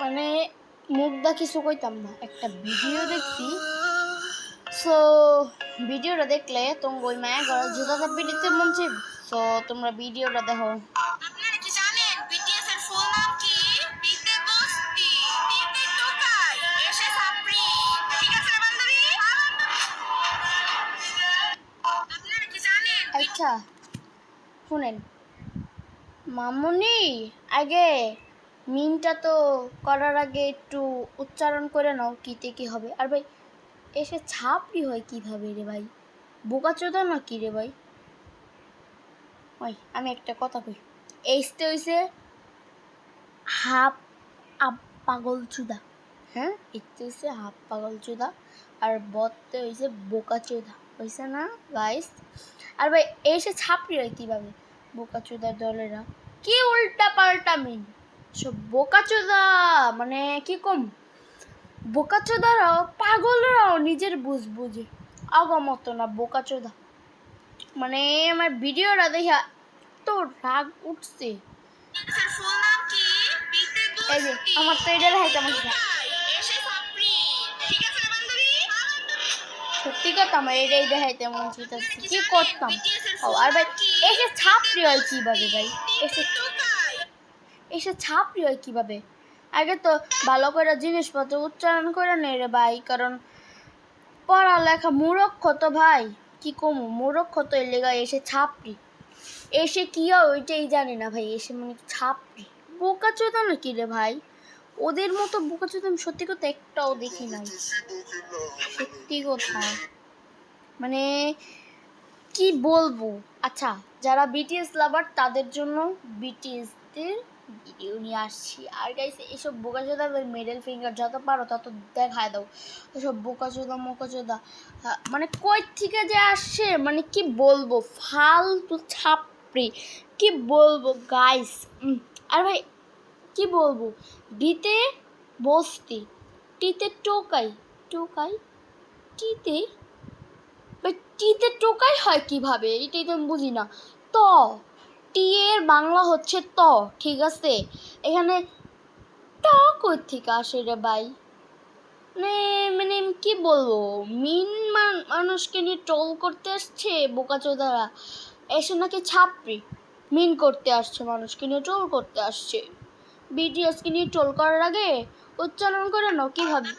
মানে মুখদা কিছু কইতাম না, একটা ভিডিও দেখছি। সো ভিডিওটা দেখলে তোমার ওই মায়া ঘর জুতাটা পিটিতে মন চাইবে। সো তোমরা ভিডিওটা দেখো। আপনারা কি জানেন বিটিএস এর ফুল নাম কি? পিতে বস্তি, পিতে টোকাই, এসে সাপড়ি। ঠিক আছে রে বান্ধবী? আপনারা কি জানেন? আচ্ছা শুনেন মামুনি, আগে মিনটা তো করার আগে একটু উচ্চারণ করে নাও কিতে কি হবে। আর ভাই এসে ছাপড়ি হয় কিভাবে রে ভাই? বোকাচোদা না কি রে ভাই? ওই আমি একটা কথা কই, এইসতে হইছে হাফ আপ পাগল চুদা। হ্যাঁ, এইতে হইছে হাফ পাগল চুদা, আর বতে হইছে বোকা চোদা, হইছে না গাইস? আর ভাই এসে ছাপড়ি হয় কিভাবে? বোকা চোদার দলেরা কি উল্টা পাল্টা মিন সব বোকা চোদা, মানে কি কম, বোকা চোদারাও পাগলরাও নিজের বুঝ বুঝে, আগমত না বোকা চোদা। মানে আমার ভিডিওটা দেখে তো রাগ উঠছে। বিটিএস এর ফুল নাম কি? পিতে এই যে বস্তি, আমার তো এটা দেখাইতে আমার এসে সাপড়ি। ঠিক আছে রে বান্ধবী? সত্যি কথা, আমার এটাই দেখাইতে মন চাইতেছে, কি করতাম। ও আর ভাই এসে ছাপড়ি হয় কিভাবে ভাই? এসে এসে ছাপড়ি হয় কিভাবে? আগে তো ভালো করে জিনিসপত্র উচ্চারণ করে নেই রে ভাই, কারণ পড়ালেখা মূরক্ষ তো ভাই, কি কমু মূরক্ষ তো এর লেগা এসে ছাপড়ি। এসে কি হয় ওইটাই জানি না ভাই, এসে মানে ছাপড়ি বোকা চোদা নাকি রে ভাই? ওদের মতো বোকা চোদা আমি সত্যি কথা একটাও দেখি নাই, সত্যি কথা। মানে কি বলবো। আচ্ছা, যারা বিটিএস লাভার তাদের জন্য বিটিএসদের ভিডিও নিয়ে আসছি। আর গাইস এইসব বোকাচোদা মিডল ফিঙ্গার যত পারো তত দেখায় দাও। এসব বোকাচোদা মোকাচোদা মানে কই থেকে যে আসছে, মানে কি বলবো, ফালতু ছাপড়ি, কি বলবো গাইস। আর ভাই কি বলবো, বিতে বস্তি, টিতে টোকাই, টোকাই টিতে, টিতে টোকাই হয় কিভাবে? এটাই তো আমি বুঝি না। ত, টি এর বাংলা হচ্ছে ত, ঠিক আছে? এখানে ট কই থেকে আসে রে ভাই? মানে মানে কি বলবো, মিন মানুষকে নিয়ে ট্রোল করতে আসছে বোকাচোদারা, এসে নাকি ছাপড়ি মিন করতে আসছে, মানুষকে নিয়ে ট্রোল করতে আসছে। বিটিএসকে নিয়ে ট্রোল করার আগে উচ্চারণ করে নাও কিভাবে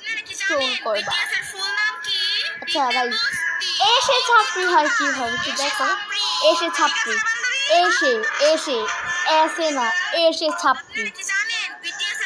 ট্রোল করবা। বিটিএস এর ফুল নাম কি? আচ্ছা ভাই এসে ছাপড়ি হয় কি হবে কি দেখো, এসে ছাপড়ি, এসে এসে এসে না এসে ছাপড়ি।